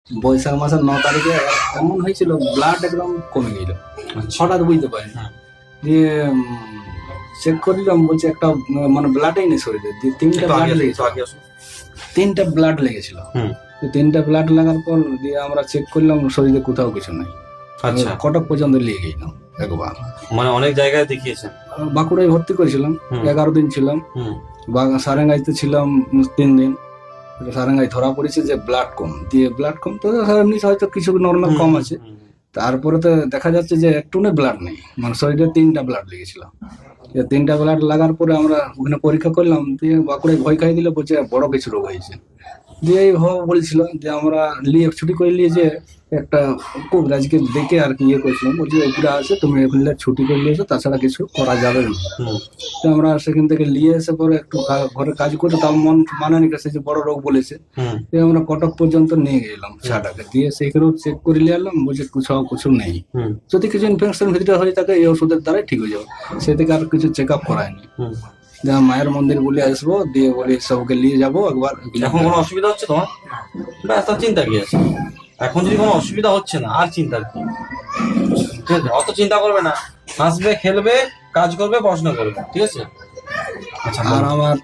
বৈশাখ মাসের 9 তারিখে এমন হয়েছিল, ব্লাড একদম কমে গেল, হঠাৎ বুঝতে পারি না। দিয়ে চেক করলাম, বলছে একটা মানে ব্লাডই নেই শরীরে। দিয়ে তিনটা ব্লাড লেগেছিল। তো 3টা ব্লাড লাগার পর দিয়ে আমরা চেক করলাম, শরীরে কোথাও কিছু নাই। আচ্ছা, কটক পর্যন্ত নিয়ে গেলাম একবার। মানে অনেক জায়গায় দেখিয়েছেন? বাঁকুড়ায় ভর্তি করেছিলাম, 11 দিন ছিলাম। সারেঙ্গাইতে ছিলাম 3 দিন। সারেঙ্গাই ধরা পড়েছে যে ব্লাড কম। দিয়ে ব্লাড কম তো এমনি হয়তো কিছু নর্মাল কম আছে। তারপরে তো দেখা যাচ্ছে যে একটু ব্লাড নেই, মানে শরীরে 3টা ব্লাড লেগেছিল। 3টা ব্লাড লাগার পরে আমরা ওখানে পরীক্ষা করলাম। দিয়ে বাঁকুড়ায় ভয় খাই দিলে, বলছে বড় কিছু রোগ হয়েছে। দিয়ে এই বলছিল যে আমরা ছুটি করে নিয়ে যে একটা কবিরাজকে দেখে আর কি করেছিলাম, বলছি ওপরে আছে, তুমি এখানে ছুটি করে নিয়েছো, তাছাড়া কিছু করা যাবে না। তো আমরা সেখান থেকে নিয়ে এসে পরে একটু ঘরে কাজ করে, তাও মন মানেনি কাছে যে বড় রোগ বলেছে। আমরা কটক পর্যন্ত নিয়ে গেলাম ছাটাকে। দিয়ে সেখানেও চেক করে নিয়ে এলাম, বলছে কিছু নেই। যদি কিছু ইনফেকশন ভিতরে হয়ে থাকে এই ওষুধের দ্বারাই ঠিক হয়ে যাবে। সে থেকে আর কিছু চেক আপ করায়নি। মায়ের মন্দির বলে আসবো, দিয়ে বলি সবকে নিয়ে যাবো একবার। এখন কোনো অসুবিধা হচ্ছে তোমার? ব্যাস, তার চিন্তা কি আছে? এখন যদি কোনো অসুবিধা হচ্ছে না, আর চিন্তার কি? ঠিক আছে, অত চিন্তা করবে না। হাসবে, খেলবে, কাজ করবে, পড়াশোনা করবে, ঠিক আছে? আচ্ছা, আর আমার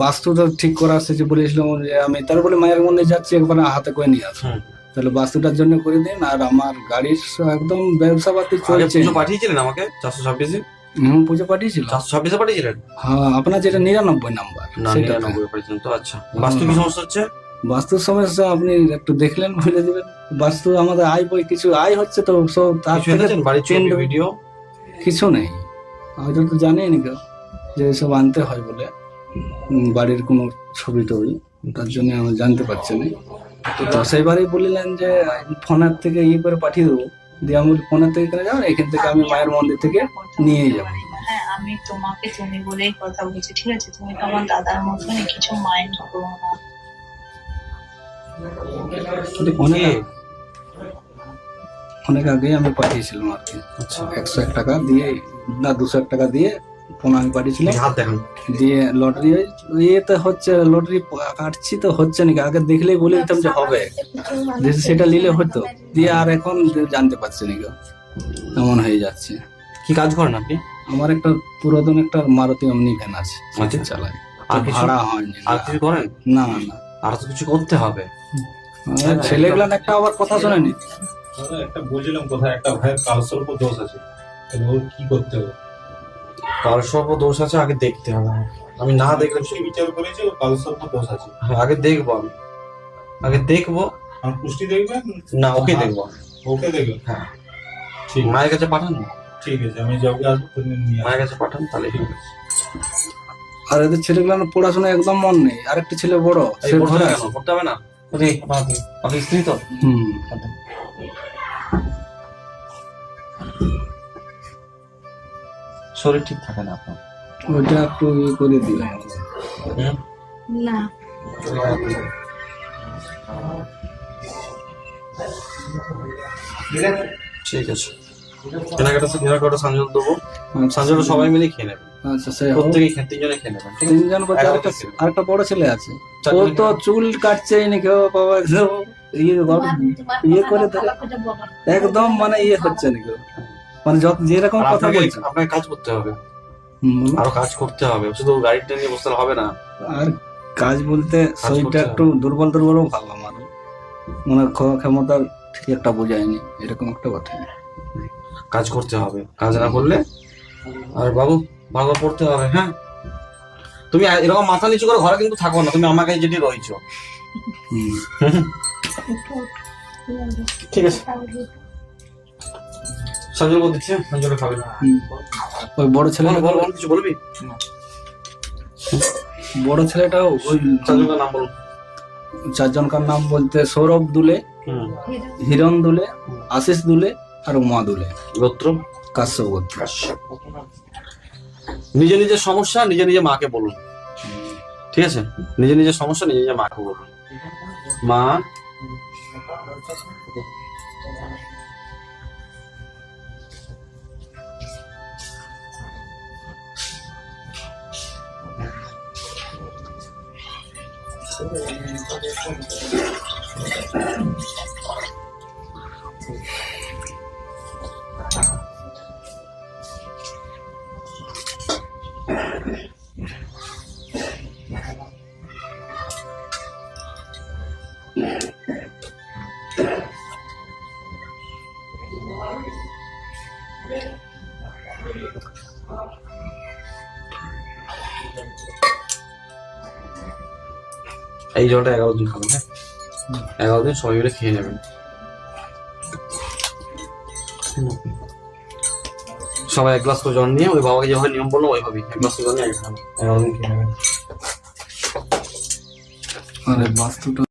বাস্তুটা ঠিক করা আছে যে বলেছিলাম যে আমি তার বলে মায়ের মন্দির যাচ্ছি, একবার হাতে করে নিয়ে আসবো। তাহলে বাস্তুটার জন্য করে দিন। আর আমার গাড়ির একদম ব্যবসা পাতি চলছে। পুজো পাঠিয়েছিলেন আমাকে 426-এ? পুজো পাঠিয়েছিল। 426-এ পাঠিয়েছিলেন? হ্যাঁ, আপনার যেটা 99 নাম্বার, সেটা 99 পাঠিয়েছিলেন তো। আচ্ছা, বাস্তু কি সমস্যা হচ্ছে? বাস্তুর সমস্যা আপনি একটু দেখলেন, বলে দিবেন। বাস্তু আমাদের আয় বই কিছু আয় হচ্ছে তো সব তার থেকে বাড়ির ছবি ভিডিও কিছু নেই। হয়তো তো জানেনি কেউ যে সব আনতে হয় বলে, বাড়ির কোনো ছবি টবি, তার জন্য আমি জানতে পারছি না। তো সেইবারই বললেন যে ফোনের থেকে করে পাঠিয়ে দেবো। দিয়ে আমি ফোনের থেকে কেন যাবো, এখান থেকে আমি মায়ের মন্দির থেকে নিয়ে যাবো। হ্যাঁ, আমি তোমাকে তুমি বলেই কথা বলছি, ঠিক আছে? তুমি তো আমার দাদার মতনই, কিছু মাইন্ড করো না। অনেক আগে আমি পাঠিয়েছিলাম আর কি। 101 টাকা দিয়ে না 201 টাকা দিয়ে ফোন আমি পাঠিয়েছিলাম। দিয়ে লটারি ইয়েতে হচ্ছে, লটারি কাটছি তো হচ্ছে নাকি, আগে দেখলেই বলে দিতাম যে হবে, সেটা নিলে হতো। দিয়ে আর এখন জানতে পারছি না কেউ, এমন হয়ে যাচ্ছে। কি কাজ করেন আপনি? আমার একটা পুরাতন একটা মারুতি অমনি ভ্যান আছে, চালাই। আর ভাড়া হয়নি। আর কিছু করেন? না না, আর তো কিছু করতে হবে। ছেলেগুলান একটা আবার কথা শোনেনি। একটা বলছিলাম কোথায় একটা ভাইয়ের কালসর্প দোষ আছে, ওর কি করতে হবে? কালসর্প দোষ আছে, আগে দেখতে হবে। আমি না দেখলে বিচার করেছি ওর কালসর্প দোষ আছে। হ্যাঁ, আগে দেখবো। আমি আগে দেখবো। আর পুষ্টি দেখবেন না, ওকে দেখবো। ওকে দেখবেন? হ্যাঁ, ঠিক। মায়ের কাছে পাঠান। ঠিক আছে, আমি যাবো, আসবো, মায়ের কাছে পাঠান, তাহলে ঠিক আছে। আর এদের ছেলেগুলো পড়াশোনা একদম মন নেই। আরেকটা ছেলে বড়, সে ঘরে আছে। পড়তে হবে না? আপনি স্ত্রী তো? শরীর ঠিক থাকে না আপনার? ওইটা একটু করে দিবেন না। ঠিক আছে, কেনাকাটা সাঞ্জল দেবো। সাঞ্জল সবাই মিলে খেয়ে নেবে। আচ্ছা, প্রত্যেকেই 3 জনে খেয়ে নেবেন। 3 জন। আরেকটা বড় ছেলে আছে, ও তো চুল কাটছে নাকি, বাবা ইয়ে করে একদম মানে ইয়ে হচ্ছে নাকি, মানে যেরকম কথা বলছে। আপনাকে কাজ করতে হবে, আরো কাজ করতে হবে। শুধু গাড়িটা নিয়ে বসতে হবে না। আর কাজ বলতে শরীরটা একটু দুর্বল ভাব আমার, মানে ক্ষমতা ঠিক একটা বোঝায়নি, এরকম একটা কথা। কাজ করতে হবে, কাজ না করলে। আর বাবু, ভালো পড়তে হবে। হ্যাঁ, তুমি এরকম মাথা নিচু করে ঘরে কিন্তু থাকো না, তুমি আমার কাছে যেটি রয়েছো। ঠিক আছে, সঞ্জল বল দিচ্ছে, সঞ্জল খাবে না। ওই বড় ছেলে কিছু বলবি? বড় ছেলেটাও ওই সঞ্জলের নাম বলুন। 4 জনকার নাম বলতে সৌরভ দুলে, হিরণ দুলে, আশিস দুলে আর উমা দুলে। গোত্র কাশ্যপ গোত্র। নিজে নিজের সমস্যা নিজে মাকে বলুন, ঠিক আছে? নিজের সমস্যা নিজে মাকে বলুন। মা, এই জলটা 11 দিন খাবেন, হ্যাঁ 11 দিন সবাই মিলে খেয়ে নেবেন। সবাই 1 গ্লাস করে জল নিয়ে ওই বাবাকে যেভাবে নিয়ম বললো ওইভাবেই 1 গ্লাস করে জল নিয়ে 11 দিন খেয়ে নেবেন। আরে বাস্তুটা